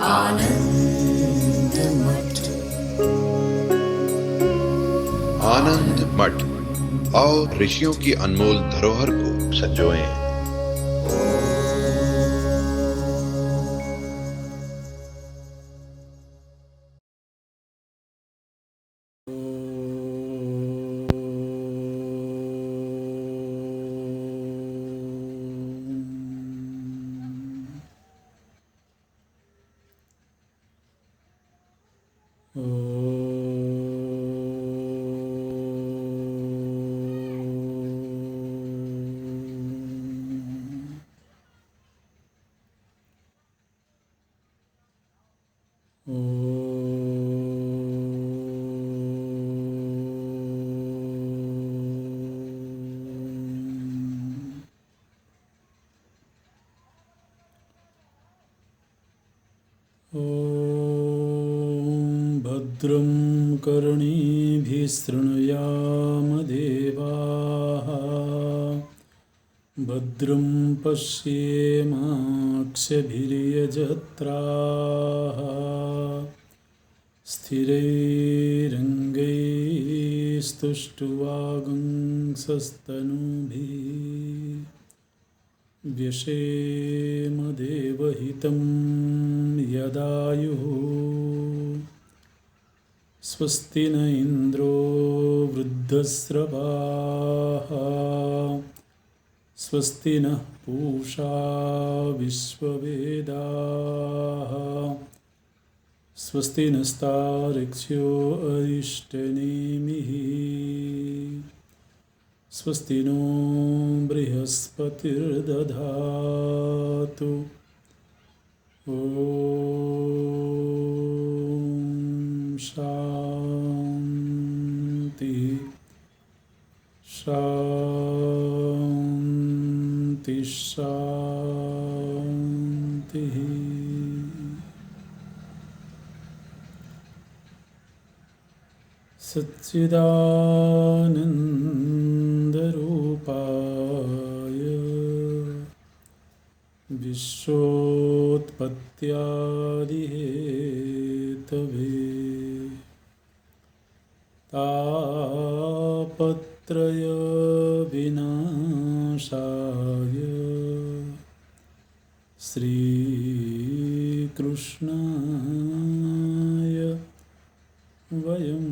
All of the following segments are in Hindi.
आनंद मठ। आनंद मठ और ऋषियों की अनमोल धरोहर को संजोएं। भद्रं कर्णेभिः शृणुयाम देवाः, भद्रं पश्येमाक्षभिर्यजत्राः, स्थिरैरङ्गैस्तुष्ट्वागुंसस्तनूभिः व्यशेम देवहितं यदायुः। स्वस्ति न इन्द्रो वृद्धस्रवाः, स्वस्ति नः पूषा विश्ववेदाः, स्वस्ति नस्तार्क्ष्यो अरिष्टनेमिः, स्वस्ति नो बृहस्पतिर्दधातु। ॐ शान्ति शान्ति शान्तिः। सच्चिदानन्दरूपाय विश्वोत्पत्त्यादिहेतवे तापत्रयविनाशाय श्रीकृष्णाय वयं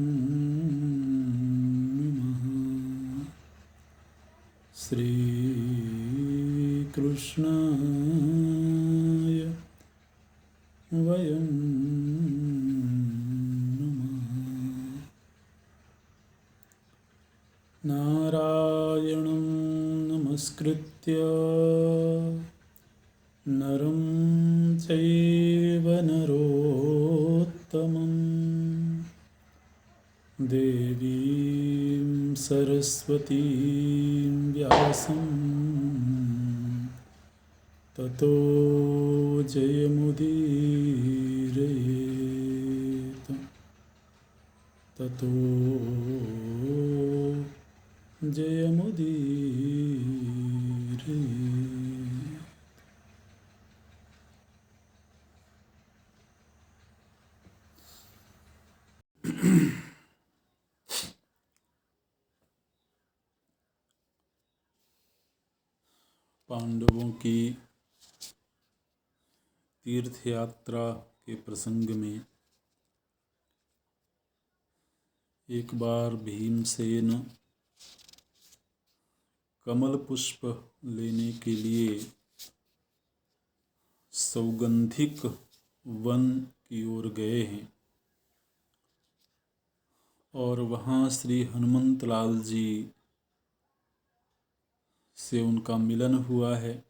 नमः। श्रीकृष्णाय वयं नमः। नारायणं नमस्कृत्य नरं चैव नरोत्तमं, देवीं सरस्वतीं व्यासं ततो जयमुदीरयेत्। ततो जयमुदीरयेत्। पांडवों की तीर्थ यात्रा के प्रसंग में एक बार भीमसेन कमल पुष्प लेने के लिए सौगंधिक वन की ओर गए हैं और वहाँ श्री हनुमंत लाल जी से उनका मिलन हुआ है।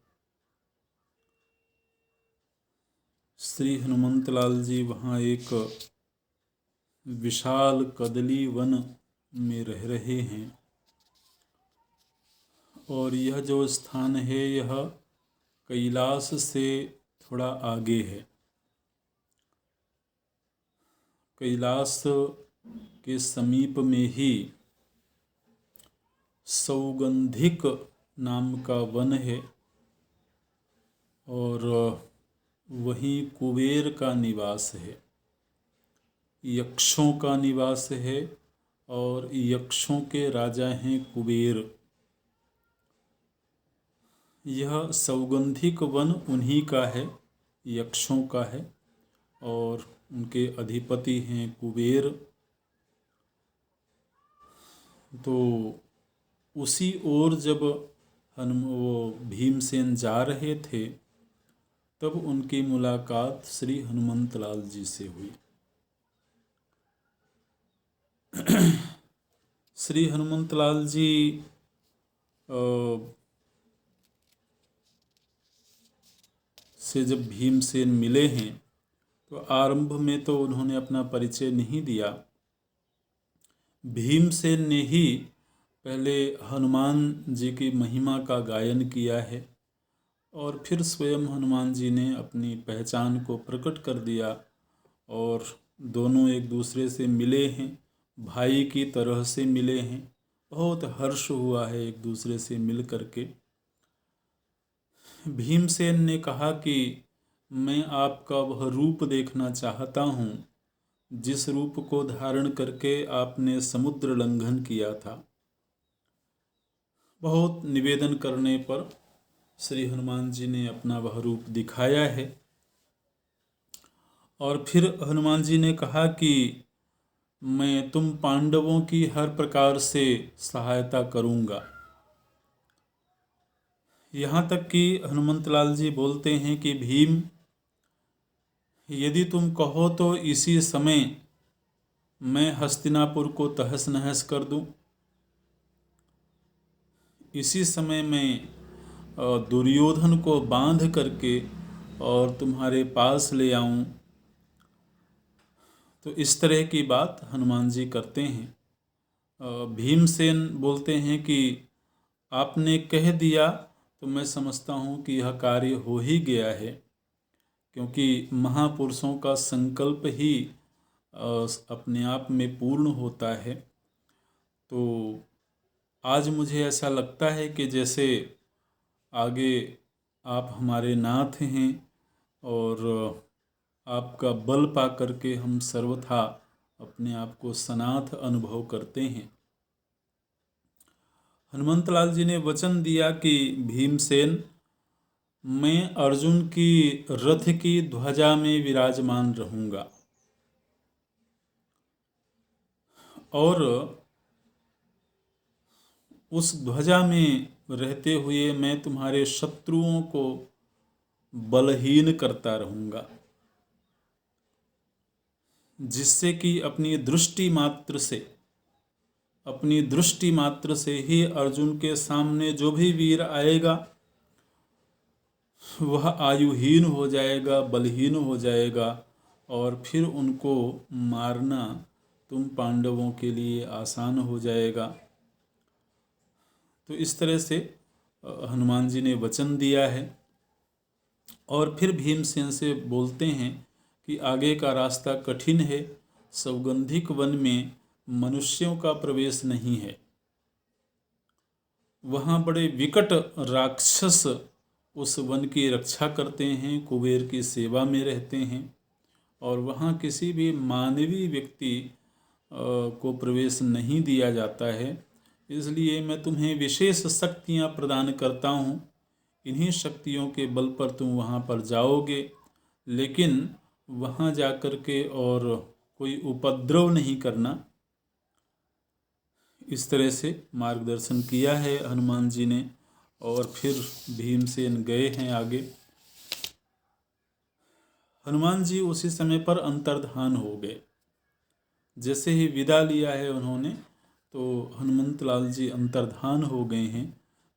श्री हनुमंत लाल जी वहाँ एक विशाल कदली वन में रह रहे हैं और यह जो स्थान है यह कैलाश से थोड़ा आगे है। कैलाश के समीप में ही सौगंधिक नाम का वन है और वहीं कुबेर का निवास है, यक्षों का निवास है और यक्षों के राजा हैं कुबेर। यह सौगंधिक वन उन्हीं का है, यक्षों का है, और उनके अधिपति हैं कुबेर। तो उसी ओर जब वो भीमसेन जा रहे थे तब उनकी मुलाकात श्री हनुमंत लाल जी से हुई। श्री हनुमंत लाल जी से जब भीमसेन मिले हैं तो आरंभ में तो उन्होंने अपना परिचय नहीं दिया। भीमसेन ने ही पहले हनुमान जी की महिमा का गायन किया है और फिर स्वयं हनुमान जी ने अपनी पहचान को प्रकट कर दिया और दोनों एक दूसरे से मिले हैं, भाई की तरह से मिले हैं। बहुत हर्ष हुआ है एक दूसरे से मिल करके। भीमसेन ने कहा कि मैं आपका वह रूप देखना चाहता हूँ जिस रूप को धारण करके आपने समुद्र लंघन किया था। बहुत निवेदन करने पर श्री हनुमान जी ने अपना वह रूप दिखाया है। और फिर हनुमान जी ने कहा कि मैं तुम पांडवों की हर प्रकार से सहायता करूँगा। यहाँ तक कि हनुमंतलाल जी बोलते हैं कि भीम, यदि तुम कहो तो इसी समय मैं हस्तिनापुर को तहस नहस कर दूं, इसी समय मैं दुर्योधन को बांध करके और तुम्हारे पास ले आऊं। तो इस तरह की बात हनुमान जी करते हैं। भीमसेन बोलते हैं कि आपने कह दिया तो मैं समझता हूँ कि यह कार्य हो ही गया है, क्योंकि महापुरुषों का संकल्प ही अपने आप में पूर्ण होता है। तो आज मुझे ऐसा लगता है कि जैसे आगे आप हमारे नाथ हैं और आपका बल पा करके हम सर्वथा अपने आप को सनाथ अनुभव करते हैं। हनुमंतलाल जी ने वचन दिया कि भीमसेन, मैं अर्जुन की रथ की ध्वजा में विराजमान रहूंगा और उस ध्वजा में रहते हुए मैं तुम्हारे शत्रुओं को बलहीन करता रहूंगा, जिससे कि अपनी दृष्टि मात्र से ही अर्जुन के सामने जो भी वीर आएगा वह आयुहीन हो जाएगा, बलहीन हो जाएगा और फिर उनको मारना तुम पांडवों के लिए आसान हो जाएगा। तो इस तरह से हनुमान जी ने वचन दिया है। और फिर भीमसेन से बोलते हैं कि आगे का रास्ता कठिन है, सौगंधिक वन में मनुष्यों का प्रवेश नहीं है, वहाँ बड़े विकट राक्षस उस वन की रक्षा करते हैं, कुबेर की सेवा में रहते हैं और वहाँ किसी भी मानवीय व्यक्ति को प्रवेश नहीं दिया जाता है। इसलिए मैं तुम्हें विशेष शक्तियाँ प्रदान करता हूँ, इन्हीं शक्तियों के बल पर तुम वहाँ पर जाओगे, लेकिन वहाँ जाकर के और कोई उपद्रव नहीं करना। इस तरह से मार्गदर्शन किया है हनुमान जी ने और फिर भीमसेन गए हैं आगे। हनुमान जी उसी समय पर अंतर्धान हो गए। जैसे ही विदा लिया है उन्होंने तो हनुमंतलाल जी अंतर्धान हो गए हैं।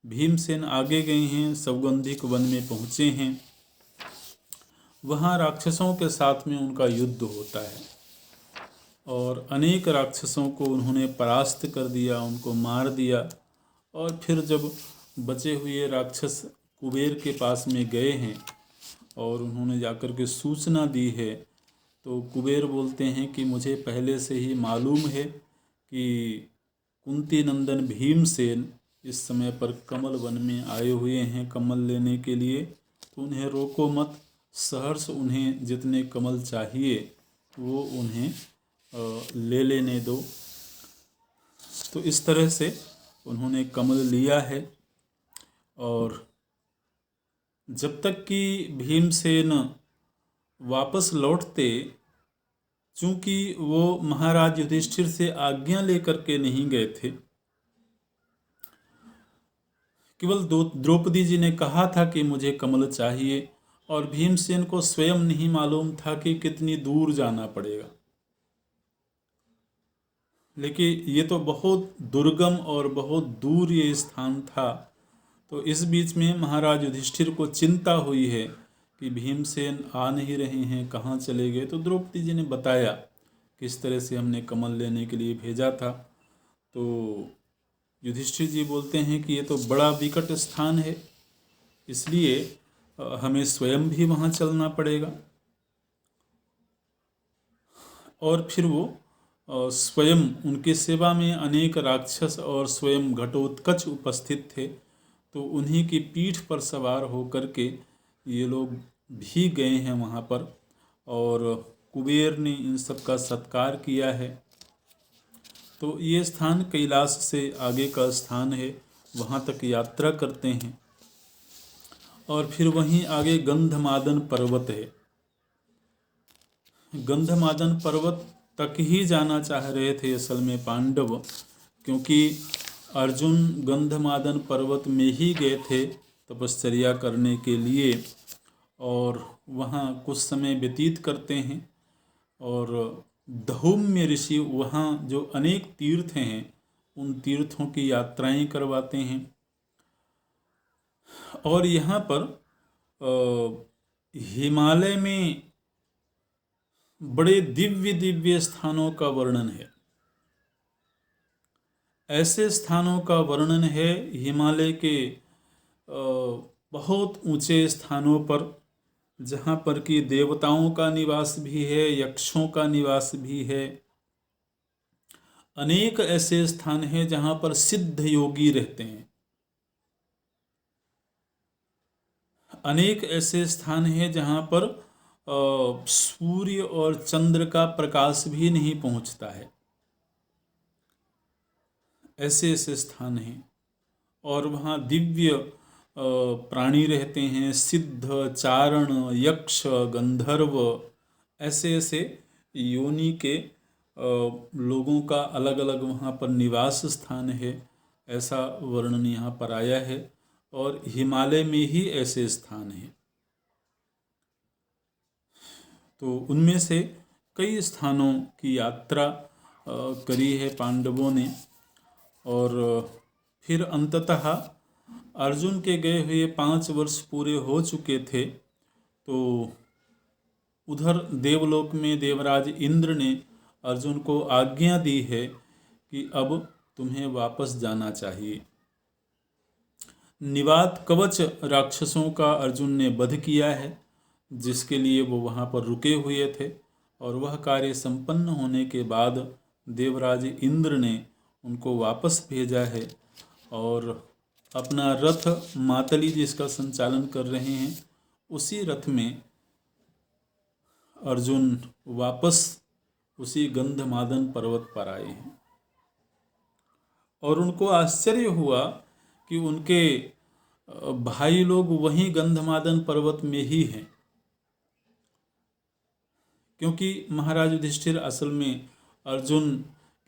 भीमसेन आगे गए हैं, सौगंधिक वन में पहुँचे हैं। वहाँ राक्षसों के साथ में उनका युद्ध होता है और अनेक राक्षसों को उन्होंने परास्त कर दिया, उनको मार दिया। और फिर जब बचे हुए राक्षस कुबेर के पास में गए हैं और उन्होंने जाकर के सूचना दी है, तो कुबेर बोलते हैं कि मुझे पहले से ही मालूम है कि कुंती नंदन भीमसेन इस समय पर कमल वन में आए हुए हैं कमल लेने के लिए, तो उन्हें रोको मत, सहर्ष उन्हें जितने कमल चाहिए वो उन्हें ले लेने दो। तो इस तरह से उन्होंने कमल लिया है। और जब तक कि भीमसेन वापस लौटते, चूंकि वो महाराज युधिष्ठिर से आज्ञा लेकर के नहीं गए थे, केवल द्रौपदी जी ने कहा था कि मुझे कमल चाहिए, और भीमसेन को स्वयं नहीं मालूम था कि कितनी दूर जाना पड़ेगा। लेकिन ये तो बहुत दुर्गम और बहुत दूर ये स्थान था। तो इस बीच में महाराज युधिष्ठिर को चिंता हुई है कि भीमसेन आ नहीं रहे हैं, कहाँ चले गए। तो द्रौपदी जी ने बताया किस तरह से हमने कमल लेने के लिए भेजा था। तो युधिष्ठिर जी बोलते हैं कि ये तो बड़ा विकट स्थान है, इसलिए हमें स्वयं भी वहाँ चलना पड़ेगा। और फिर वो स्वयं, उनकी सेवा में अनेक राक्षस और स्वयं घटोत्कच उपस्थित थे। तो उन्हीं की पीठ पर सवार होकर के ये लोग भी गए हैं वहाँ पर, और कुबेर ने इन सब का सत्कार किया है। तो ये स्थान कैलाश से आगे का स्थान है, वहाँ तक यात्रा करते हैं। और फिर वहीं आगे गंधमादन पर्वत है। गंधमादन पर्वत तक ही जाना चाह रहे थे असल में पांडव, क्योंकि अर्जुन गंधमादन पर्वत में ही गए थे तपश्चर्या करने के लिए, और वहाँ कुछ समय व्यतीत करते हैं। और धौम्य ऋषि वहाँ जो अनेक तीर्थ हैं उन तीर्थों की यात्राएं करवाते हैं। और यहाँ पर हिमालय में बड़े दिव्य दिव्य स्थानों का वर्णन है। ऐसे स्थानों का वर्णन है हिमालय के बहुत ऊंचे स्थानों पर, जहाँ पर कि देवताओं का निवास भी है, यक्षों का निवास भी है। अनेक ऐसे स्थान हैं जहाँ पर सिद्ध योगी रहते हैं। अनेक ऐसे स्थान हैं जहाँ पर सूर्य और चंद्र का प्रकाश भी नहीं पहुँचता है। ऐसे ऐसे स्थान हैं, और वहाँ दिव्य प्राणी रहते हैं, सिद्ध, चारण, यक्ष, गंधर्व, ऐसे ऐसे योनि के लोगों का अलग अलग वहाँ पर निवास स्थान है। ऐसा वर्णन यहाँ पर आया है, और हिमालय में ही ऐसे स्थान हैं। तो उनमें से कई स्थानों की यात्रा करी है पांडवों ने। और फिर अंततः अर्जुन के गए हुए 5 वर्ष पूरे हो चुके थे। तो उधर देवलोक में देवराज इंद्र ने अर्जुन को आज्ञा दी है कि अब तुम्हें वापस जाना चाहिए। निवात कवच राक्षसों का अर्जुन ने वध किया है, जिसके लिए वो वहाँ पर रुके हुए थे। और वह कार्य संपन्न होने के बाद देवराज इंद्र ने उनको वापस भेजा है, और अपना रथ मातली जिसका संचालन कर रहे हैं, उसी रथ में अर्जुन वापस उसी गंधमादन पर्वत पर आए हैं। और उनको आश्चर्य हुआ कि उनके भाई लोग वहीं गंधमादन पर्वत में ही हैं, क्योंकि महाराज युधिष्ठिर असल में अर्जुन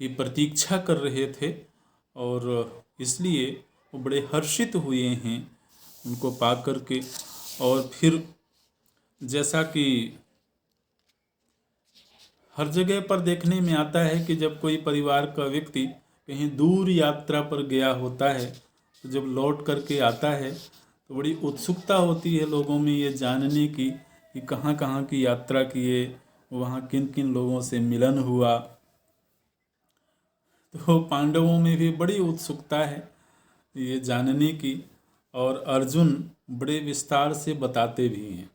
की प्रतीक्षा कर रहे थे, और इसलिए वो बड़े हर्षित हुए हैं उनको पा करके। और फिर जैसा कि हर जगह पर देखने में आता है कि जब कोई परिवार का व्यक्ति कहीं दूर यात्रा पर गया होता है, तो जब लौट करके आता है तो बड़ी उत्सुकता होती है लोगों में ये जानने की कि कहाँ कहाँ की यात्रा किए, वहाँ किन किन लोगों से मिलन हुआ। तो पांडवों में भी बड़ी उत्सुकता है ये जानने की, और अर्जुन बड़े विस्तार से बताते भी हैं।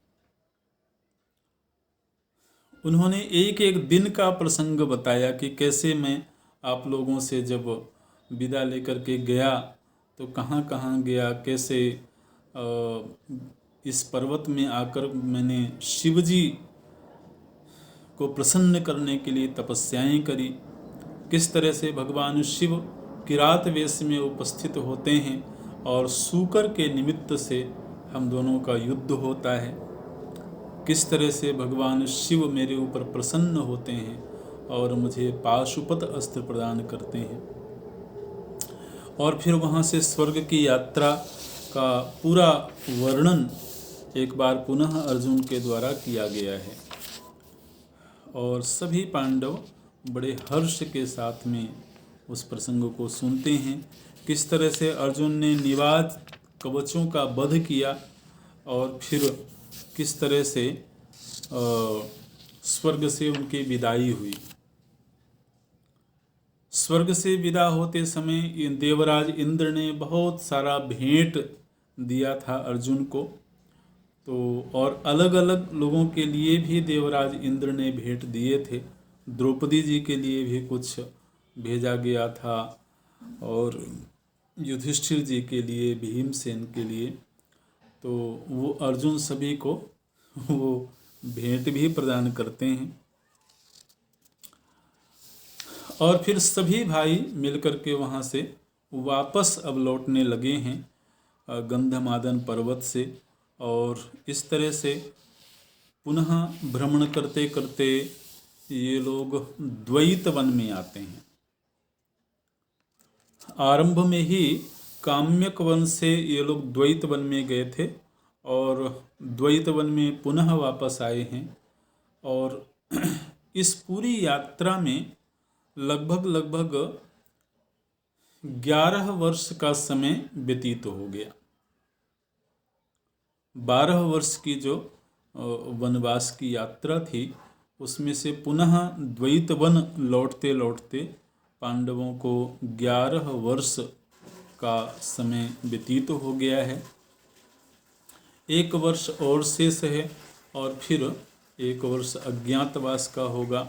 उन्होंने एक एक दिन का प्रसंग बताया कि कैसे मैं आप लोगों से जब विदा लेकर के गया तो कहाँ कहाँ गया, कैसे इस पर्वत में आकर मैंने शिव जी को प्रसन्न करने के लिए तपस्याएं करी। किस तरह से भगवान शिव किरात वेश में उपस्थित होते हैं और सूकर के निमित्त से हम दोनों का युद्ध होता है। किस तरह से भगवान शिव मेरे ऊपर प्रसन्न होते हैं और मुझे पाशुपत अस्त्र प्रदान करते हैं। और फिर वहाँ से स्वर्ग की यात्रा का पूरा वर्णन एक बार पुनः अर्जुन के द्वारा किया गया है और सभी पांडव बड़े हर्ष के साथ में उस प्रसंग को सुनते हैं। किस तरह से अर्जुन ने निवाज कवचों का वध किया और फिर किस तरह से स्वर्ग से उनकी विदाई हुई। स्वर्ग से विदा होते समय देवराज इंद्र ने बहुत सारा भेंट दिया था अर्जुन को, तो और अलग अलग लोगों के लिए भी देवराज इंद्र ने भेंट दिए थे। द्रौपदी जी के लिए भी कुछ भेजा गया था और युधिष्ठिर जी के लिए, भीमसेन के लिए, तो वो अर्जुन सभी को वो भेंट भी प्रदान करते हैं। और फिर सभी भाई मिलकर के वहाँ से वापस अब लौटने लगे हैं गंधमादन पर्वत से, और इस तरह से पुनः भ्रमण करते करते ये लोग द्वैत वन में आते हैं। आरंभ में ही काम्यक वन से ये लोग द्वैत वन में गए थे और द्वैत वन में पुनः वापस आए हैं। और इस पूरी यात्रा में लगभग 11 वर्ष का समय व्यतीत हो गया। 12 वर्ष की जो वनवास की यात्रा थी उसमें से पुनः द्वैत वन लौटते लौटते पांडवों को 11 वर्ष का समय व्यतीत हो गया है। 1 वर्ष और शेष है और फिर 1 वर्ष अज्ञातवास का होगा।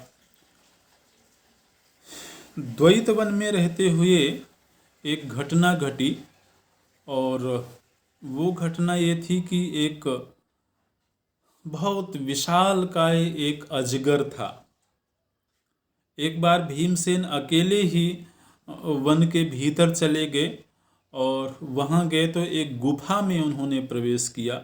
द्वैत वन में रहते हुए एक घटना घटी और वो घटना ये थी कि एक बहुत विशालकाय एक अजगर था। एक बार भीमसेन अकेले ही वन के भीतर चले गए और वहाँ गए तो एक गुफा में उन्होंने प्रवेश किया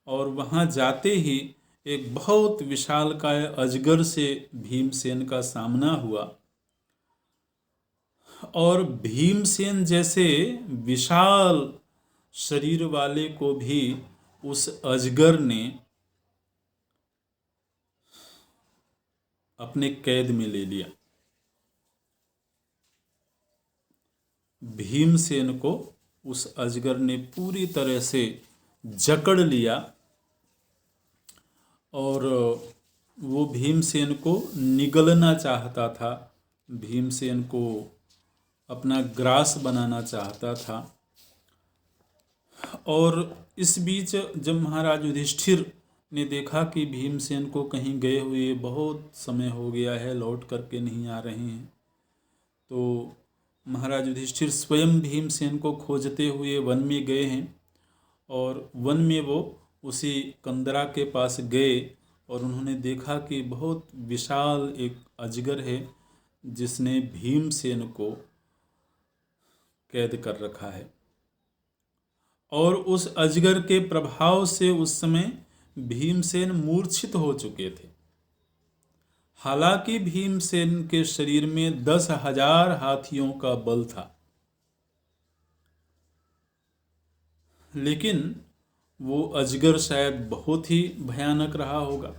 और वहाँ जाते ही एक बहुत विशालकाय अजगर से भीमसेन का सामना हुआ। और भीमसेन जैसे विशाल शरीर वाले को भी उस अजगर ने अपने कैद में ले लिया। भीमसेन को उस अजगर ने पूरी तरह से जकड़ लिया और वो भीमसेन को निगलना चाहता था, भीमसेन को अपना ग्रास बनाना चाहता था। और इस बीच जब महाराज युधिष्ठिर ने देखा कि भीमसेन को कहीं गए हुए बहुत समय हो गया है, लौट करके नहीं आ रहे हैं, तो महाराज युधिष्ठिर स्वयं भीमसेन को खोजते हुए वन में गए हैं। और वन में वो उसी कंदरा के पास गए और उन्होंने देखा कि बहुत विशाल एक अजगर है जिसने भीमसेन को कैद कर रखा है। और उस अजगर के प्रभाव से उस समय भीमसेन मूर्छित हो चुके थे। हालांकि भीमसेन के शरीर में 10,000 हाथियों का बल था, लेकिन वो अजगर शायद बहुत ही भयानक रहा होगा।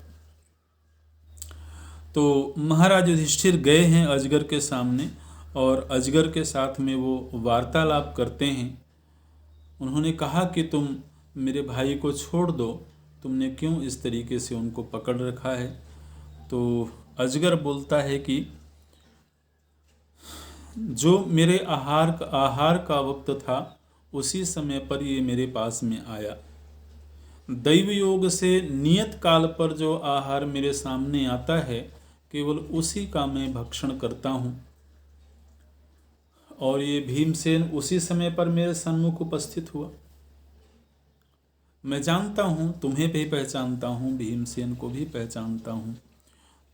तो महाराज युधिष्ठिर गए हैं अजगर के सामने और अजगर के साथ में वो वार्तालाप करते हैं। उन्होंने कहा कि तुम मेरे भाई को छोड़ दो, तुमने क्यों इस तरीके से उनको पकड़ रखा है। तो अजगर बोलता है कि जो मेरे आहार का वक्त था उसी समय पर ये मेरे पास में आया। दैव योग से नियत काल पर जो आहार मेरे सामने आता है केवल उसी का मैं भक्षण करता हूँ। और ये भीमसेन उसी समय पर मेरे सम्मुख उपस्थित हुआ। मैं जानता हूँ, तुम्हें भी पहचानता हूँ, भीमसेन को भी पहचानता हूँ।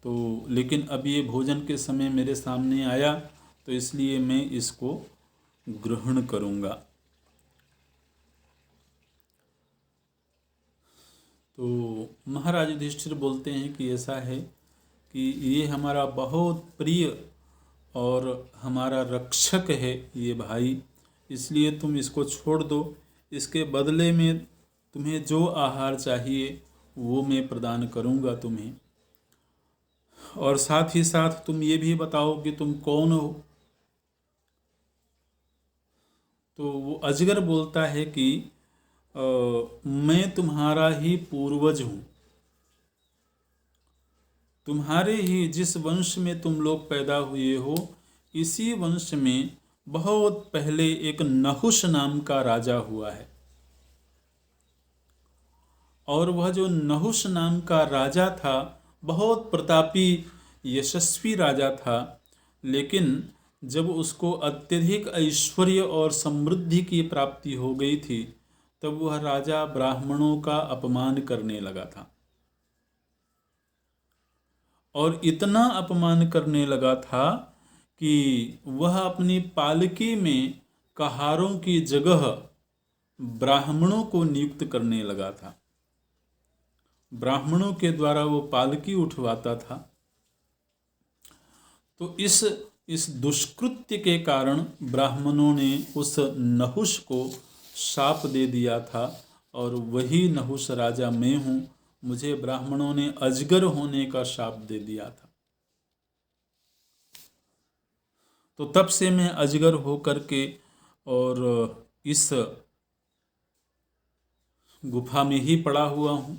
तो लेकिन अब ये भोजन के समय मेरे सामने आया, तो इसलिए मैं इसको ग्रहण करूँगा। तो महाराज युधिष्ठिर बोलते हैं कि ऐसा है कि ये हमारा बहुत प्रिय और हमारा रक्षक है ये भाई, इसलिए तुम इसको छोड़ दो। इसके बदले में तुम्हें जो आहार चाहिए वो मैं प्रदान करूँगा तुम्हें, और साथ ही साथ तुम ये भी बताओ कि तुम कौन हो। तो वो अजगर बोलता है कि मैं तुम्हारा ही पूर्वज हूँ, तुम्हारे ही जिस वंश में तुम लोग पैदा हुए हो, इसी वंश में बहुत पहले एक नहुष नाम का राजा हुआ है। और वह जो नहुष नाम का राजा था बहुत प्रतापी यशस्वी राजा था, लेकिन जब उसको अत्यधिक ऐश्वर्य और समृद्धि की प्राप्ति हो गई थी, तब वह राजा ब्राह्मणों का अपमान करने लगा था। और इतना अपमान करने लगा था कि वह अपनी पालकी में कहारों की जगह ब्राह्मणों को नियुक्त करने लगा था। ब्राह्मणों के द्वारा वो पालकी उठवाता था। तो इस दुष्कृत्य के कारण ब्राह्मणों ने उस नहुष को शाप दे दिया था, और वही नहुष राजा मैं हूँ। मुझे ब्राह्मणों ने अजगर होने का शाप दे दिया था। तो तब से मैं अजगर हो करके और इस गुफा में ही पड़ा हुआ हूँ।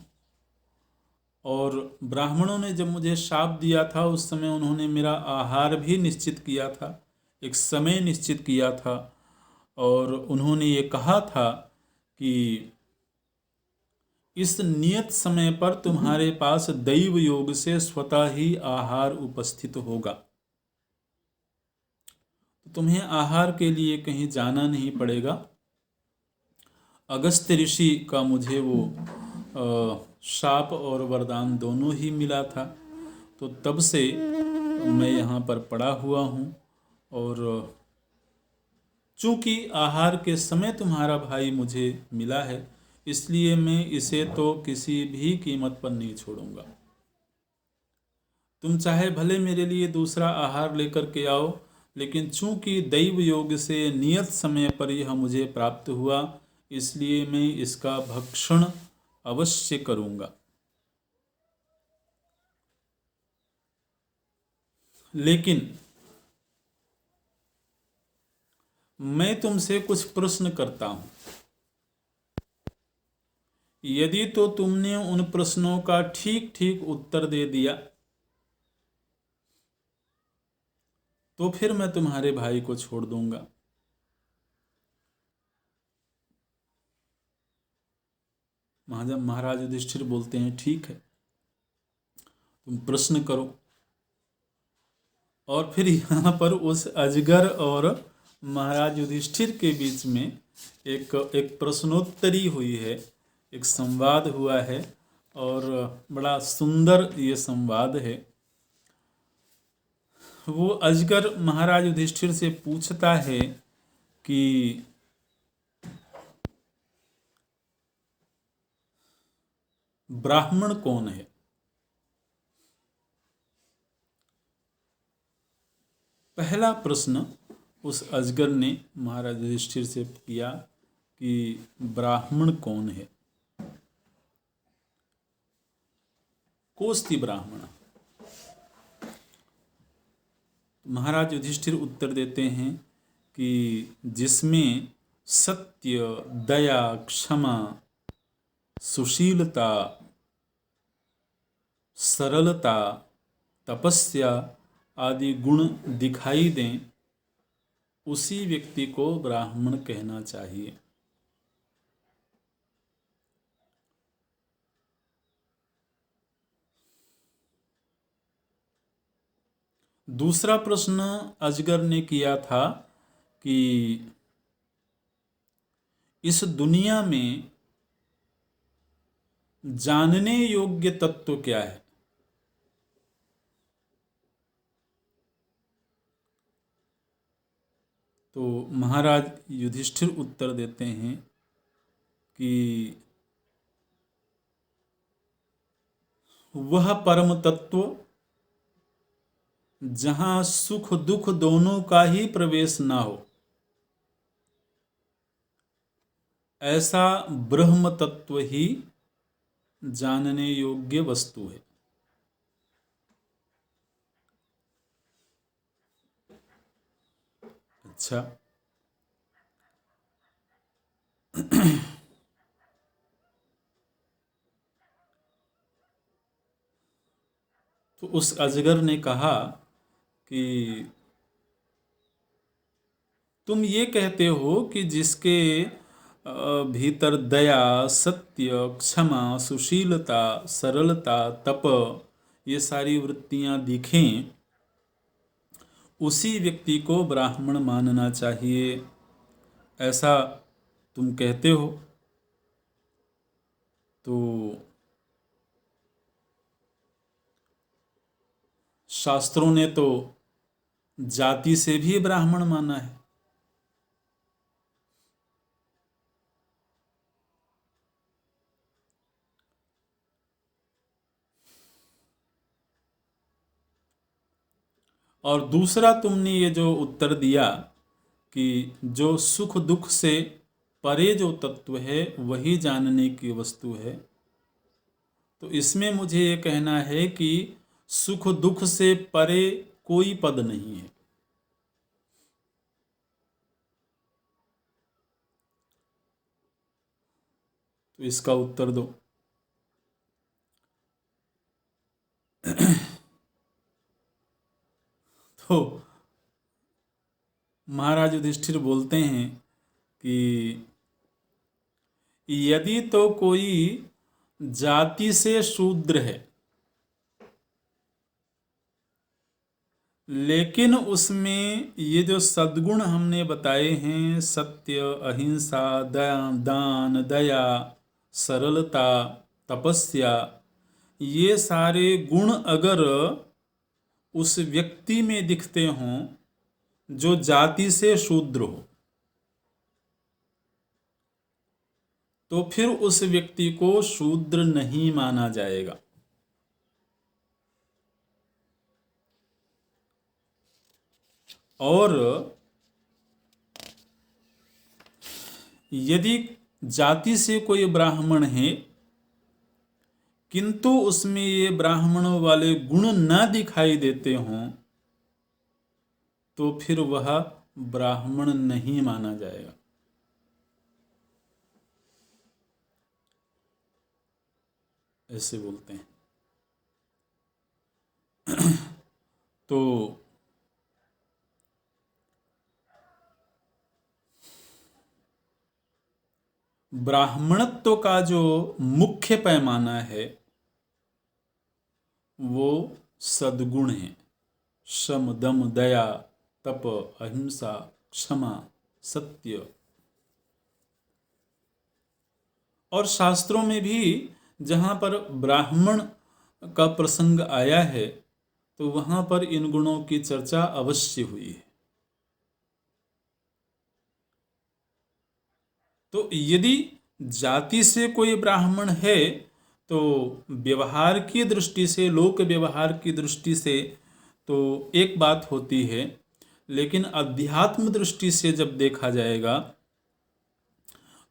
और ब्राह्मणों ने जब मुझे शाप दिया था, उस समय उन्होंने मेरा आहार भी निश्चित किया था, एक समय निश्चित किया था, और उन्होंने ये कहा था कि इस नियत समय पर तुम्हारे पास दैव योग से स्वतः ही आहार उपस्थित होगा। तो तुम्हें आहार के लिए कहीं जाना नहीं पड़ेगा। अगस्त्य ऋषि का मुझे वो शाप और वरदान दोनों ही मिला था। तो तब से मैं यहाँ पर पड़ा हुआ हूँ, और चूंकि आहार के समय तुम्हारा भाई मुझे मिला है, इसलिए मैं इसे तो किसी भी कीमत पर नहीं छोड़ूंगा। तुम चाहे भले मेरे लिए दूसरा आहार लेकर के आओ, लेकिन चूंकि दैव योग से नियत समय पर यह मुझे प्राप्त हुआ, इसलिए मैं इसका भक्षण अवश्य करूंगा। लेकिन मैं तुमसे कुछ प्रश्न करता हूं। यदि तो तुमने उन प्रश्नों का ठीक ठीक उत्तर दे दिया, तो फिर मैं तुम्हारे भाई को छोड़ दूंगा। महाराज युधिष्ठिर बोलते हैं, ठीक है, तुम प्रश्न करो। और फिर यहाँ पर उस अजगर और महाराज युधिष्ठिर के बीच में एक प्रश्नोत्तरी हुई है, एक संवाद हुआ है, और बड़ा सुंदर ये संवाद है। वो अजगर महाराज युधिष्ठिर से पूछता है कि ब्राह्मण कौन है। पहला प्रश्न उस अजगर ने महाराज युधिष्ठिर से किया कि ब्राह्मण कौन है। कोस्ति ब्राह्मण। महाराज युधिष्ठिर उत्तर देते हैं कि जिसमें सत्य, दया, क्षमा, सुशीलता, सरलता, तपस्या आदि गुण दिखाई दें, उसी व्यक्ति को ब्राह्मण कहना चाहिए। दूसरा प्रश्न अजगर ने किया था कि इस दुनिया में जानने योग्य तत्व क्या है? तो महाराज युधिष्ठिर उत्तर देते हैं कि वह परम तत्व जहां सुख दुख दोनों का ही प्रवेश ना हो, ऐसा ब्रह्म तत्व ही जानने योग्य वस्तु है। अच्छा, तो उस अजगर ने कहा कि तुम ये कहते हो कि जिसके भीतर दया, सत्य, क्षमा, सुशीलता, सरलता, तप ये सारी वृत्तियां दिखें, उसी व्यक्ति को ब्राह्मण मानना चाहिए, ऐसा तुम कहते हो। तो शास्त्रों ने तो जाति से भी ब्राह्मण माना है। और दूसरा तुमने ये जो उत्तर दिया कि जो सुख दुख से परे जो तत्व है वही जानने की वस्तु है, तो इसमें मुझे ये कहना है कि सुख दुख से परे कोई पद नहीं है। तो इसका उत्तर दो। तो महाराज युधिष्ठिर बोलते हैं कि यदि तो कोई जाति से शूद्र है, लेकिन उसमें ये जो सद्गुण हमने बताए हैं, सत्य, अहिंसा, दान, दया, सरलता, तपस्या, ये सारे गुण अगर उस व्यक्ति में दिखते हों जो जाति से शूद्र हो, तो फिर उस व्यक्ति को शूद्र नहीं माना जाएगा। और यदि जाति से कोई ब्राह्मण है किंतु उसमें ये ब्राह्मण वाले गुण न दिखाई देते हों, तो फिर वह ब्राह्मण नहीं माना जाएगा। ऐसे बोलते हैं। तो ब्राह्मणत्व का जो मुख्य पैमाना है वो सद्गुण है। शम, दम, दया, तप, अहिंसा, क्षमा, सत्य। और शास्त्रों में भी जहाँ पर ब्राह्मण का प्रसंग आया है तो वहाँ पर इन गुणों की चर्चा अवश्य हुई है। तो यदि जाति से कोई ब्राह्मण है तो व्यवहार की दृष्टि से, लोक व्यवहार की दृष्टि से तो एक बात होती है, लेकिन अध्यात्म दृष्टि से जब देखा जाएगा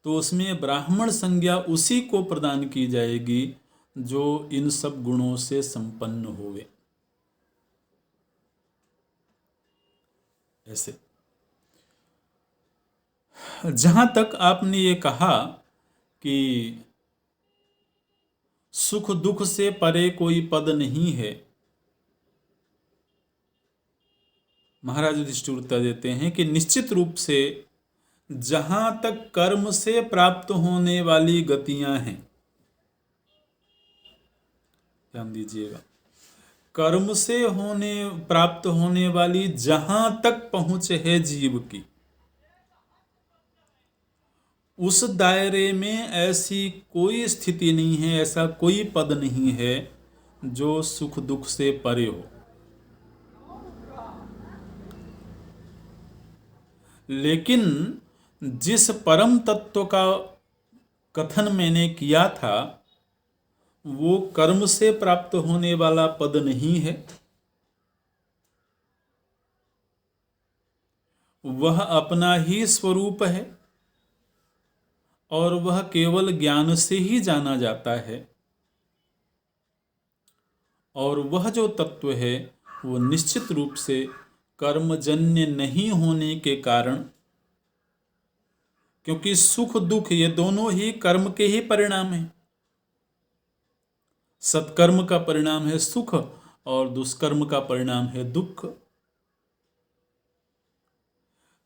तो उसमें ब्राह्मण संज्ञा उसी को प्रदान की जाएगी जो इन सब गुणों से संपन्न होवे। ऐसे जहां तक आपने ये कहा कि सुख दुख से परे कोई पद नहीं है, महाराज युधिष्ठिर उत्तर देते हैं कि निश्चित रूप से जहां तक कर्म से प्राप्त होने वाली गतियां हैं, ध्यान दीजिएगा, कर्म से प्राप्त होने वाली जहां तक पहुंच है जीव की, उस दायरे में ऐसी कोई स्थिति नहीं है, ऐसा कोई पद नहीं है जो सुख दुख से परे हो। लेकिन जिस परम तत्व का कथन मैंने किया था वो कर्म से प्राप्त होने वाला पद नहीं है, वह अपना ही स्वरूप है और वह केवल ज्ञान से ही जाना जाता है। और वह जो तत्व है वो निश्चित रूप से कर्मजन्य नहीं होने के कारण, क्योंकि सुख दुख ये दोनों ही कर्म के ही परिणाम हैं। सत्कर्म का परिणाम है सुख और दुष्कर्म का परिणाम है दुख।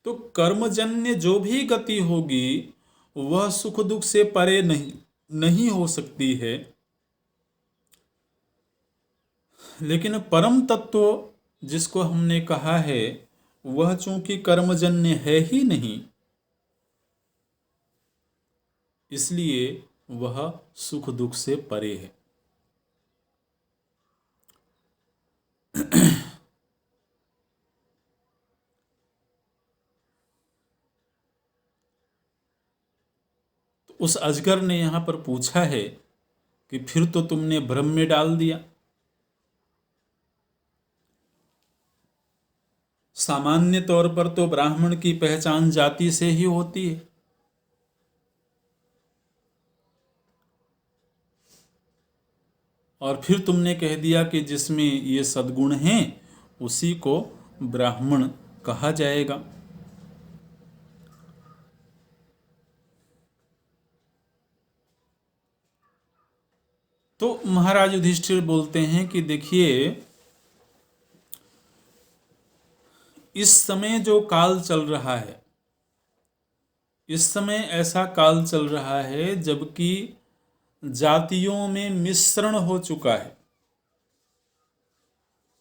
तो कर्मजन्य जो भी गति होगी वह सुख दुख से परे नहीं हो सकती है। लेकिन परम तत्व जिसको हमने कहा है वह चूंकि कर्मजन्य है ही नहीं, इसलिए वह सुख दुख से परे है। तो उस अजगर ने यहां पर पूछा है कि फिर तो तुमने भ्रम में डाल दिया। सामान्य तौर पर तो ब्राह्मण की पहचान जाति से ही होती है, और फिर तुमने कह दिया कि जिसमें ये सद्गुण हैं उसी को ब्राह्मण कहा जाएगा। तो महाराज युधिष्ठिर बोलते हैं कि देखिए, इस समय जो काल चल रहा है, इस समय ऐसा काल चल रहा है जबकि जातियों में मिश्रण हो चुका है,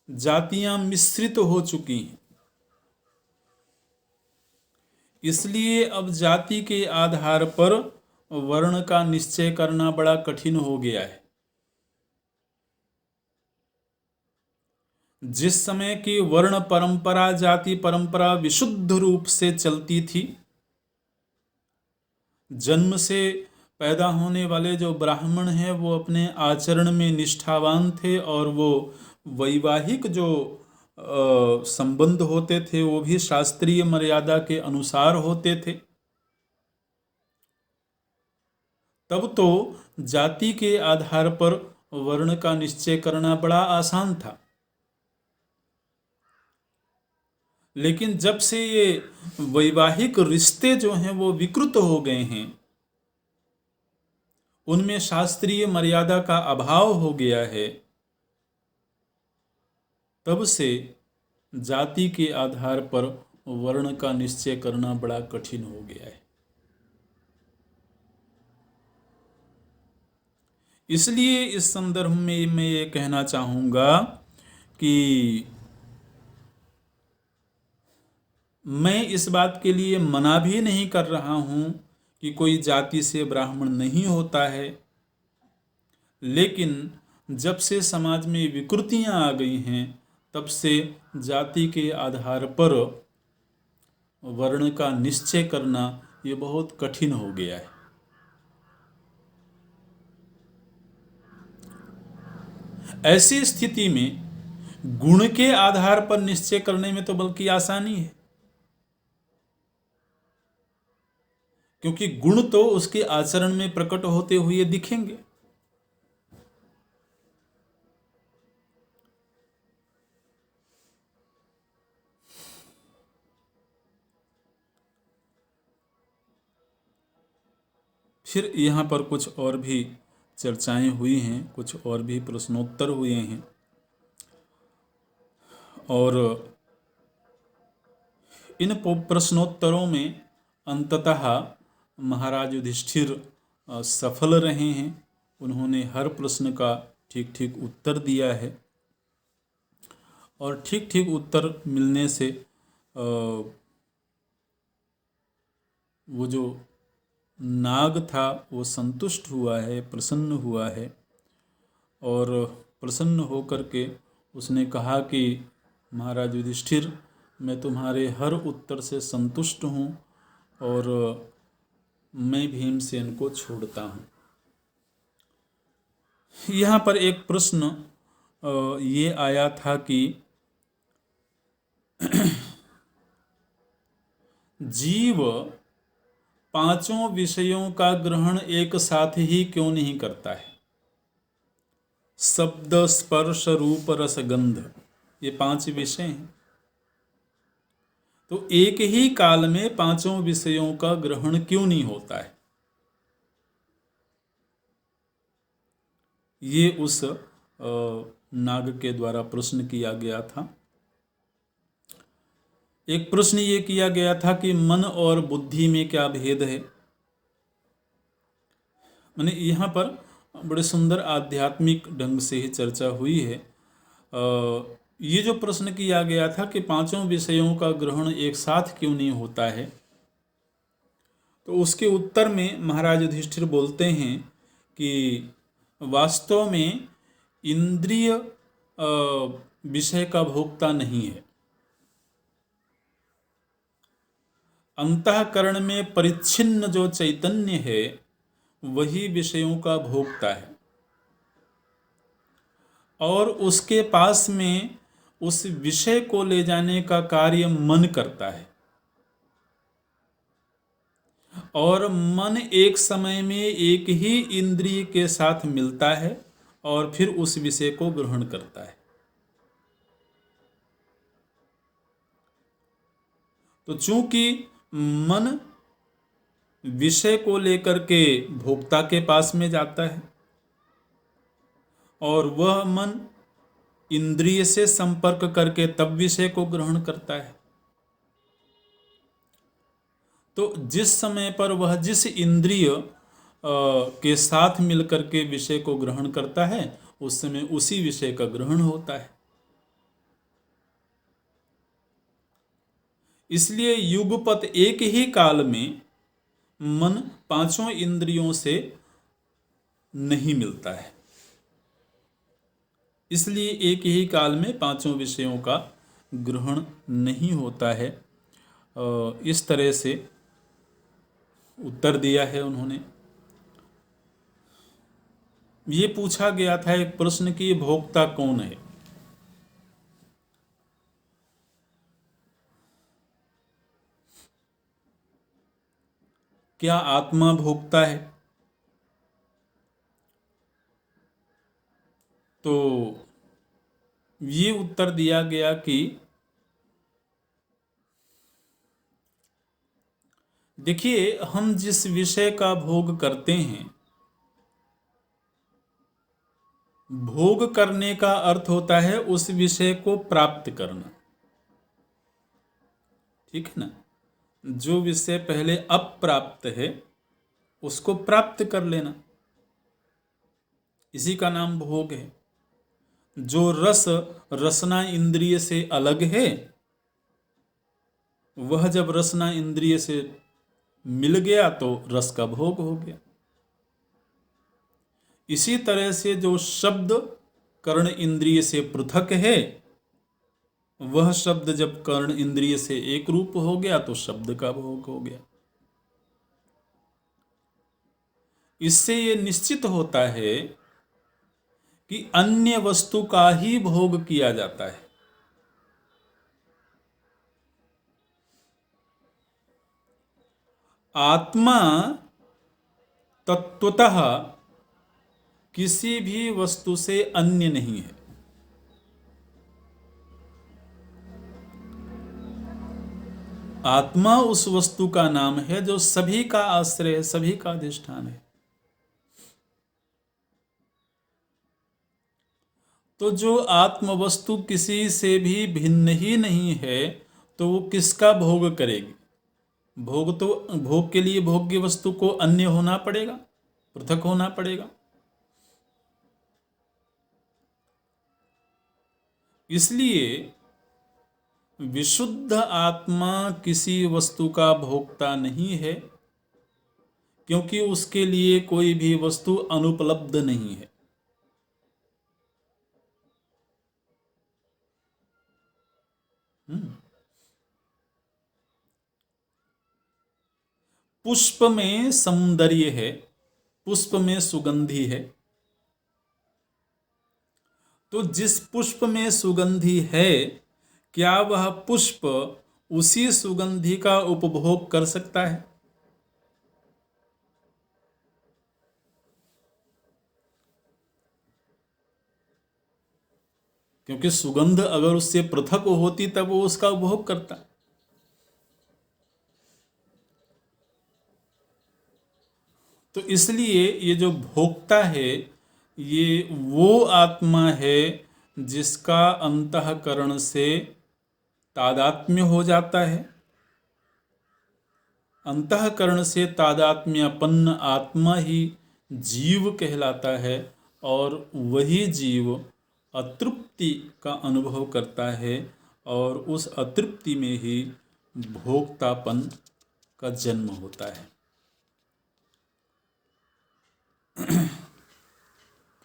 जातियां मिश्रित हो चुकी हैं। इसलिए अब जाति के आधार पर वर्ण का निश्चय करना बड़ा कठिन हो गया है। जिस समय की वर्ण परंपरा, जाति परंपरा विशुद्ध रूप से चलती थी, जन्म से पैदा होने वाले जो ब्राह्मण हैं वो अपने आचरण में निष्ठावान थे और वो वैवाहिक जो संबंध होते थे वो भी शास्त्रीय मर्यादा के अनुसार होते थे। तब तो जाति के आधार पर वर्ण का निश्चय करना बड़ा आसान था। लेकिन जब से ये वैवाहिक रिश्ते जो हैं वो विकृत हो गए हैं, उनमें शास्त्रीय मर्यादा का अभाव हो गया है, तब से जाति के आधार पर वर्ण का निश्चय करना बड़ा कठिन हो गया है। इसलिए इस संदर्भ में मैं ये कहना चाहूँगा कि मैं इस बात के लिए मना भी नहीं कर रहा हूँ कि कोई जाति से ब्राह्मण नहीं होता है, लेकिन जब से समाज में विकृतियाँ आ गई हैं तब से जाति के आधार पर वर्ण का निश्चय करना ये बहुत कठिन हो गया है। ऐसी स्थिति में गुण के आधार पर निश्चय करने में तो बल्कि आसानी है, क्योंकि गुण तो उसके आचरण में प्रकट होते हुए दिखेंगे। फिर यहाँ पर कुछ और भी चर्चाएं हुई हैं, कुछ और भी प्रश्नोत्तर हुए हैं, और इन प्रश्नोत्तरों में अंततः महाराज युधिष्ठिर सफल रहे हैं। उन्होंने हर प्रश्न का ठीक ठीक उत्तर दिया है, और ठीक ठीक उत्तर मिलने से वो जो नाग था वो संतुष्ट हुआ है, प्रसन्न हुआ है, और प्रसन्न होकर के उसने कहा कि महाराज युधिष्ठिर, मैं तुम्हारे हर उत्तर से संतुष्ट हूँ और मैं भीमसेन को छोड़ता हूँ। यहाँ पर एक प्रश्न ये आया था कि जीव पांचों विषयों का ग्रहण एक साथ ही क्यों नहीं करता है? शब्द, स्पर्श, रूप, रस, गंध, ये 5 विषय हैं। तो एक ही काल में पांचों विषयों का ग्रहण क्यों नहीं होता है? ये उस नाग के द्वारा प्रश्न किया गया था। एक प्रश्न ये किया गया था कि मन और बुद्धि में क्या भेद है। मैंने यहाँ पर बड़े सुंदर आध्यात्मिक ढंग से ही चर्चा हुई है। ये जो प्रश्न किया गया था कि पांचों विषयों का ग्रहण एक साथ क्यों नहीं होता है, तो उसके उत्तर में महाराज युधिष्ठिर बोलते हैं कि वास्तव में इंद्रिय विषय का भोक्ता नहीं है। अंतःकरण में परिच्छिन्न जो चैतन्य है वही विषयों का भोक्ता है, और उसके पास में उस विषय को ले जाने का कार्य मन करता है, और मन एक समय में एक ही इंद्रिय के साथ मिलता है और फिर उस विषय को ग्रहण करता है। तो चूंकि मन विषय को लेकर के भोक्ता के पास में जाता है और वह मन इंद्रिय से संपर्क करके तब विषय को ग्रहण करता है, तो जिस समय पर वह जिस इंद्रिय के साथ मिलकर के विषय को ग्रहण करता है उस समय उसी विषय का ग्रहण होता है। इसलिए युगपत एक ही काल में मन पांचों इंद्रियों से नहीं मिलता है, इसलिए एक ही काल में पांचों विषयों का ग्रहण नहीं होता है। इस तरह से उत्तर दिया है उन्होंने। ये पूछा गया था एक प्रश्न कि भोक्ता कौन है? क्या आत्मा भोक्ता है? तो ये उत्तर दिया गया कि देखिए, हम जिस विषय का भोग करते हैं, भोग करने का अर्थ होता है उस विषय को प्राप्त करना, ठीक है ना। जो विषय पहले अप्राप्त है उसको प्राप्त कर लेना, इसी का नाम भोग है। जो रस रसना इंद्रिय से अलग है, वह जब रसना इंद्रिय से मिल गया तो रस का भोग हो गया। इसी तरह से जो शब्द कर्ण इंद्रिय से पृथक है, वह शब्द जब कर्ण इंद्रिय से एक रूप हो गया तो शब्द का भोग हो गया। इससे ये निश्चित होता है कि अन्य वस्तु का ही भोग किया जाता है। आत्मा तत्वतः किसी भी वस्तु से अन्य नहीं है। आत्मा उस वस्तु का नाम है जो सभी का आश्रय है, सभी का अधिष्ठान है। तो जो आत्म वस्तु किसी से भी भिन्न ही नहीं है तो वो किसका भोग करेगी? भोग के लिए भोग्य वस्तु को अन्य होना पड़ेगा, पृथक होना पड़ेगा। इसलिए विशुद्ध आत्मा किसी वस्तु का भोक्ता नहीं है, क्योंकि उसके लिए कोई भी वस्तु अनुपलब्ध नहीं है। पुष्प में सौंदर्य है, पुष्प में सुगंधि है। तो जिस पुष्प में सुगंधि है, क्या वह पुष्प उसी सुगंधि का उपभोग कर सकता है? क्योंकि सुगंध अगर उससे पृथक होती तब वो उसका उपभोग करता। तो इसलिए ये जो भोक्ता है, ये वो आत्मा है जिसका अंतःकरण से तादात्म्य हो जाता है। अंतःकरण से तादात्म्यपन्न आत्मा ही जीव कहलाता है, और वही जीव अतृप्ति का अनुभव करता है, और उस अतृप्ति में ही भोक्तापन का जन्म होता है।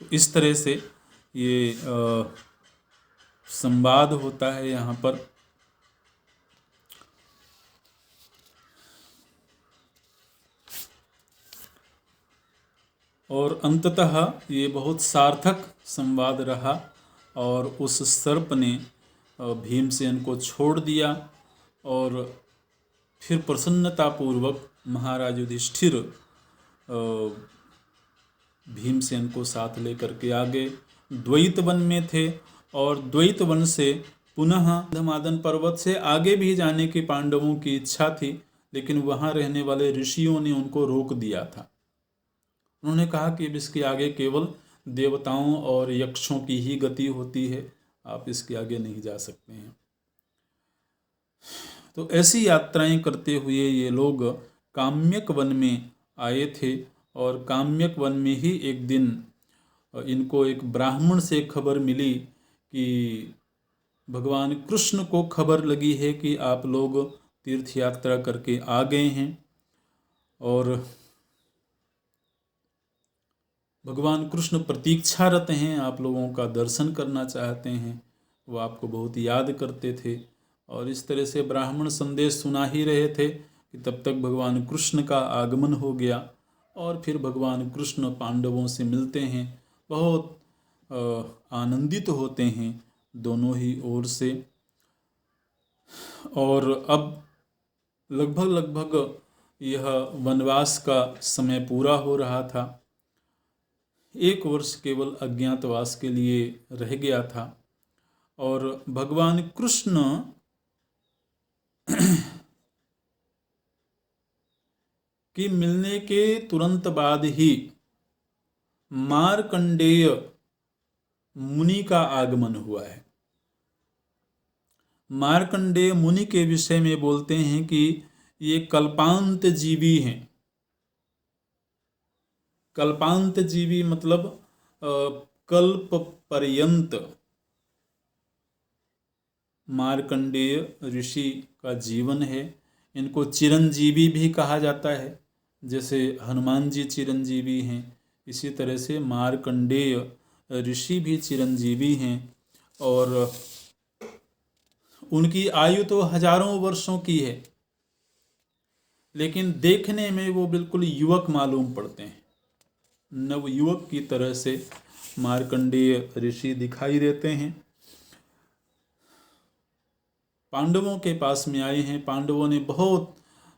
तो इस तरह से ये संवाद होता है यहाँ पर। और अंततः ये बहुत सार्थक संवाद रहा, और उस सर्प ने भीमसेन को छोड़ दिया, और फिर प्रसन्नतापूर्वक महाराज युधिष्ठिर भीमसेन को साथ लेकर के आगे द्वैत वन में थे, और द्वैत वन से पुनः धमादन पर्वत से आगे भी जाने की पांडवों की इच्छा थी, लेकिन वहाँ रहने वाले ऋषियों ने उनको रोक दिया था। उन्होंने कहा कि अब इसके आगे केवल देवताओं और यक्षों की ही गति होती है, आप इसके आगे नहीं जा सकते हैं। तो ऐसी यात्राएं करते हुए ये लोग काम्यक वन में आए थे, और काम्यक वन में ही एक दिन इनको एक ब्राह्मण से खबर मिली कि भगवान कृष्ण को खबर लगी है कि आप लोग तीर्थ यात्रा करके आ गए हैं, और भगवान कृष्ण प्रतीक्षारत हैं, आप लोगों का दर्शन करना चाहते हैं, वो आपको बहुत याद करते थे। और इस तरह से ब्राह्मण संदेश सुना ही रहे थे कि तब तक भगवान कृष्ण का आगमन हो गया, और फिर भगवान कृष्ण पांडवों से मिलते हैं, बहुत आनंदित होते हैं दोनों ही ओर से। और अब लगभग यह वनवास का समय पूरा हो रहा था। 1 वर्ष केवल अज्ञातवास के लिए रह गया था, और भगवान कृष्ण कि मिलने के तुरंत बाद ही मार्कंडेय मुनि का आगमन हुआ है। मार्कंडेय मुनि के विषय में बोलते हैं कि ये कल्पांत जीवी हैं। कल्पांत जीवी मतलब कल्प पर्यंत मार्कंडेय ऋषि का जीवन है। इनको चिरंजीवी भी कहा जाता है, जैसे हनुमान जी चिरंजीवी हैं, इसी तरह से मार्कंडेय ऋषि भी चिरंजीवी हैं, और उनकी आयु तो हजारों वर्षों की है, लेकिन देखने में वो बिल्कुल युवक मालूम पड़ते हैं। नवयुवक की तरह से मार्कंडेय ऋषि दिखाई देते हैं। पांडवों के पास में आए हैं। पांडवों ने बहुत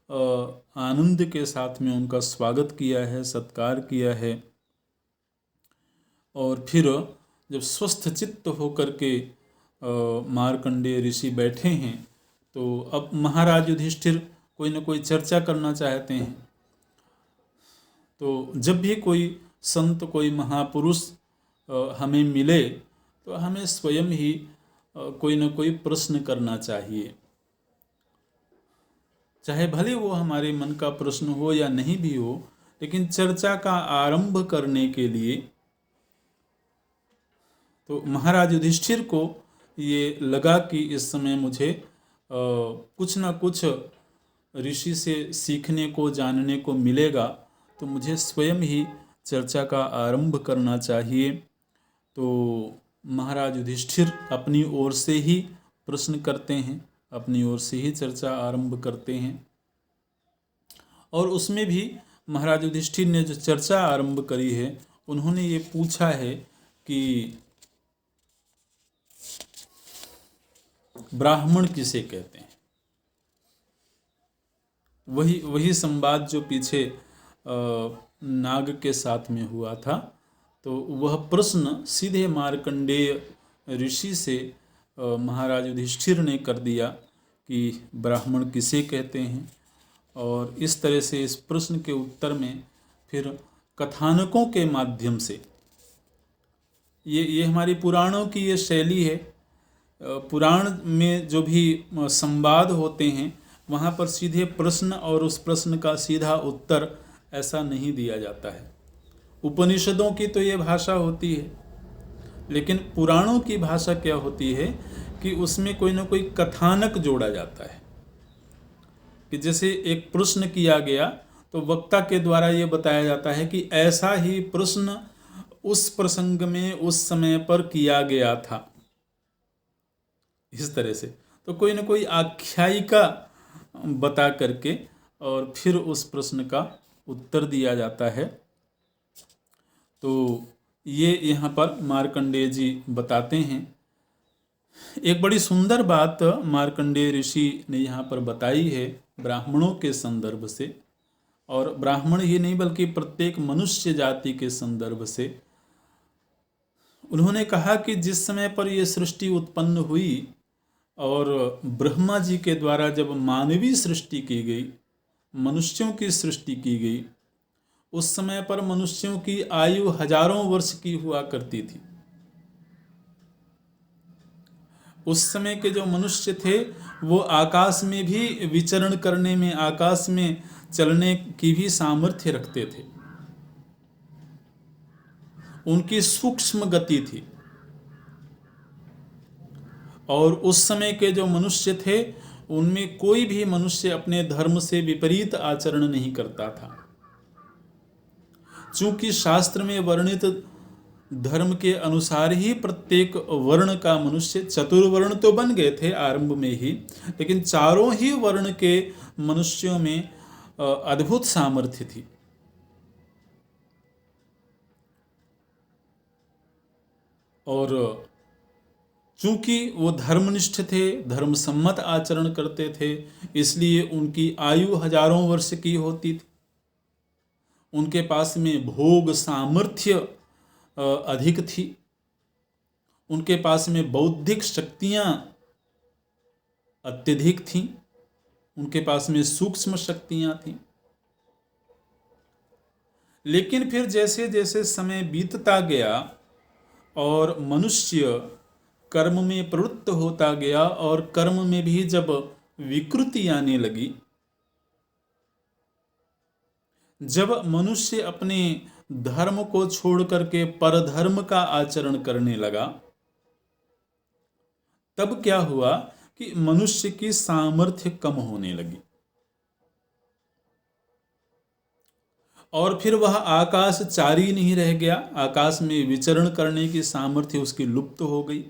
आनंद के साथ में उनका स्वागत किया है, सत्कार किया है, और फिर जब स्वस्थ चित्त होकर के मार्कंडेय ऋषि बैठे हैं, तो अब महाराज युधिष्ठिर कोई न कोई चर्चा करना चाहते हैं। तो जब भी कोई संत, कोई महापुरुष हमें मिले, तो हमें स्वयं ही कोई न कोई प्रश्न करना चाहिए, चाहे भले वो हमारे मन का प्रश्न हो या नहीं भी हो, लेकिन चर्चा का आरंभ करने के लिए। तो महाराज युधिष्ठिर को ये लगा कि इस समय मुझे कुछ ना कुछ ऋषि से सीखने को, जानने को मिलेगा, तो मुझे स्वयं ही चर्चा का आरंभ करना चाहिए। तो महाराज युधिष्ठिर अपनी ओर से ही प्रश्न करते हैं, अपनी ओर से ही चर्चा आरंभ करते हैं। और उसमें भी महाराज युधिष्ठिर ने जो चर्चा आरंभ करी है, उन्होंने ये पूछा है कि ब्राह्मण किसे कहते हैं। वही संवाद जो पीछे नाग के साथ में हुआ था। तो वह प्रश्न सीधे मार्कंडेय ऋषि से महाराज युधिष्ठिर ने कर दिया कि ब्राह्मण किसे कहते हैं। और इस तरह से इस प्रश्न के उत्तर में फिर कथानकों के माध्यम से, ये हमारी पुराणों की ये शैली है। पुराण में जो भी संवाद होते हैं, वहाँ पर सीधे प्रश्न और उस प्रश्न का सीधा उत्तर ऐसा नहीं दिया जाता है। उपनिषदों की तो ये भाषा होती है, लेकिन पुराणों की भाषा क्या होती है कि उसमें कोई ना कोई कथानक जोड़ा जाता है। कि जैसे एक प्रश्न किया गया तो वक्ता के द्वारा ये बताया जाता है कि ऐसा ही प्रश्न उस प्रसंग में उस समय पर किया गया था, इस तरह से। तो कोई ना कोई आख्यायिका बता करके और फिर उस प्रश्न का उत्तर दिया जाता है। तो ये यहाँ पर मार्कंडेय जी बताते हैं। एक बड़ी सुंदर बात मार्कंडेय ऋषि ने यहाँ पर बताई है ब्राह्मणों के संदर्भ से, और ब्राह्मण ही नहीं बल्कि प्रत्येक मनुष्य जाति के संदर्भ से। उन्होंने कहा कि जिस समय पर यह सृष्टि उत्पन्न हुई और ब्रह्मा जी के द्वारा जब मानवीय सृष्टि की गई, मनुष्यों की सृष्टि की गई, उस समय पर मनुष्यों की आयु हजारों वर्ष की हुआ करती थी। उस समय के जो मनुष्य थे वो आकाश में भी विचरण करने में, आकाश में चलने की भी सामर्थ्य रखते थे। उनकी सूक्ष्म गति थी। और उस समय के जो मनुष्य थे उनमें कोई भी मनुष्य अपने धर्म से विपरीत आचरण नहीं करता था। चूंकि शास्त्र में वर्णित धर्म के अनुसार ही प्रत्येक वर्ण का मनुष्य, चतुर्वर्ण तो बन गए थे आरंभ में ही, लेकिन चारों ही वर्ण के मनुष्यों में अद्भुत सामर्थ्य थी। और चूंकि वो धर्मनिष्ठ थे, धर्मसम्मत आचरण करते थे, इसलिए उनकी आयु हजारों वर्ष की होती थी। उनके पास में भोग सामर्थ्य अधिक थी। उनके पास में बौद्धिक शक्तियां अत्यधिक थीं। उनके पास में सूक्ष्म शक्तियां थीं। लेकिन फिर जैसे जैसे समय बीतता गया और मनुष्य कर्म में प्रवृत्त होता गया और कर्म में भी जब विकृति आने लगी, जब मनुष्य अपने धर्म को छोड़ करके परधर्म का आचरण करने लगा, तब क्या हुआ कि मनुष्य की सामर्थ्य कम होने लगी। और फिर वह आकाशचारी नहीं रह गया, आकाश में विचरण करने की सामर्थ्य उसकी लुप्त हो गई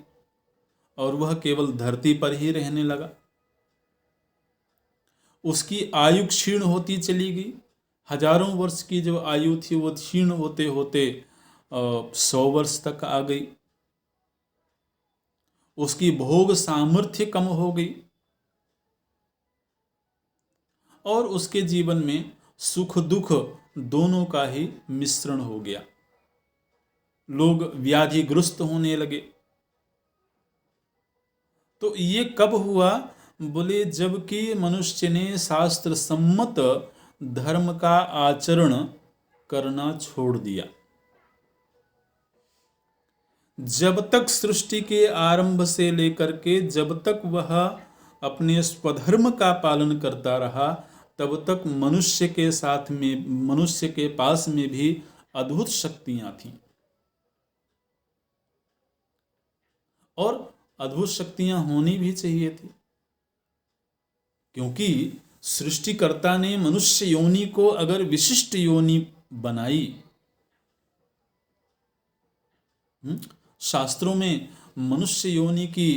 और वह केवल धरती पर ही रहने लगा। उसकी आयु क्षीण होती चली गई। हजारों वर्ष की जो आयु थी वो क्षीण होते होते 100 वर्ष तक आ गई। उसकी भोग सामर्थ्य कम हो गई और उसके जीवन में सुख दुख दोनों का ही मिश्रण हो गया। लोग व्याधिग्रस्त होने लगे। तो ये कब हुआ? बोले जबकि मनुष्य ने शास्त्र सम्मत धर्म का आचरण करना छोड़ दिया। जब तक सृष्टि के आरंभ से लेकर के जब तक वह अपने स्वधर्म का पालन करता रहा, तब तक मनुष्य के साथ में, मनुष्य के पास में भी अद्भुत शक्तियां थीं और अद्भुत शक्तियां होनी भी चाहिए थी, क्योंकि सृष्टिकर्ता ने मनुष्य योनि को अगर विशिष्ट योनि बनाई, शास्त्रों में मनुष्य योनि की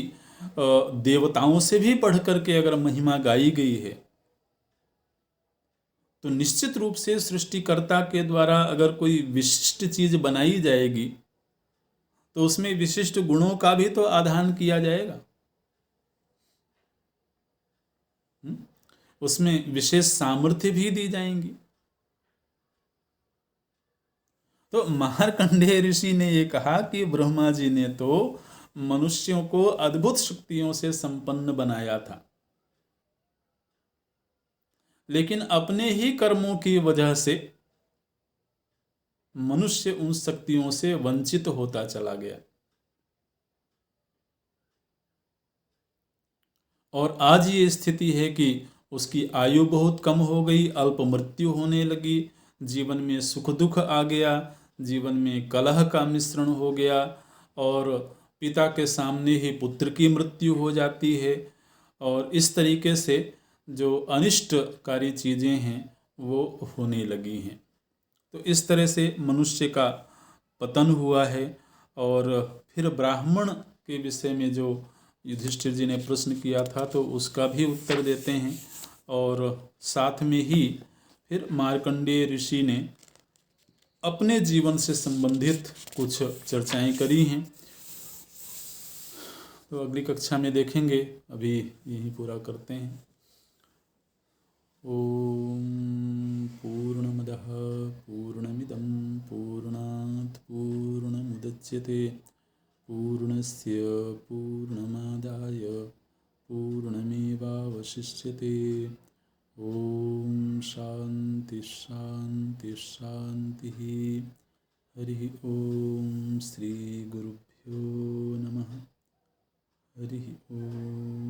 देवताओं से भी बढ़ करके अगर महिमा गाई गई है, तो निश्चित रूप से सृष्टिकर्ता के द्वारा अगर कोई विशिष्ट चीज बनाई जाएगी तो उसमें विशिष्ट गुणों का भी तो आधान किया जाएगा। उसमें विशेष सामर्थ्य भी दी जाएंगी। तो मार्कंडेय ऋषि ने ये कहा कि ब्रह्मा जी ने तो मनुष्यों को अद्भुत शक्तियों से संपन्न बनाया था, लेकिन अपने ही कर्मों की वजह से मनुष्य उन शक्तियों से वंचित होता चला गया। और आज ये स्थिति है कि उसकी आयु बहुत कम हो गई, अल्प मृत्यु होने लगी, जीवन में सुख दुख आ गया, जीवन में कलह का मिश्रण हो गया, और पिता के सामने ही पुत्र की मृत्यु हो जाती है। और इस तरीके से जो अनिष्टकारी चीज़ें हैं वो होने लगी हैं। तो इस तरह से मनुष्य का पतन हुआ है। और फिर ब्राह्मण के विषय में जो युधिष्ठिर जी ने प्रश्न किया था तो उसका भी उत्तर देते हैं, और साथ में ही फिर मार्कंडेय ऋषि ने अपने जीवन से संबंधित कुछ चर्चाएं करी हैं। तो अगली कक्षा में देखेंगे, अभी यही पूरा करते हैं। ओम पूर्णमदः पूर्णमिदं पूर्णात् पूर्णमुदच्यते पूर्णस्य पूर्णमादाय पूर्णमेवावशिष्यते। ओम शांति शांति शांतिः। हरि ओम। श्री गुरुभ्यो नमः। हरि ओम।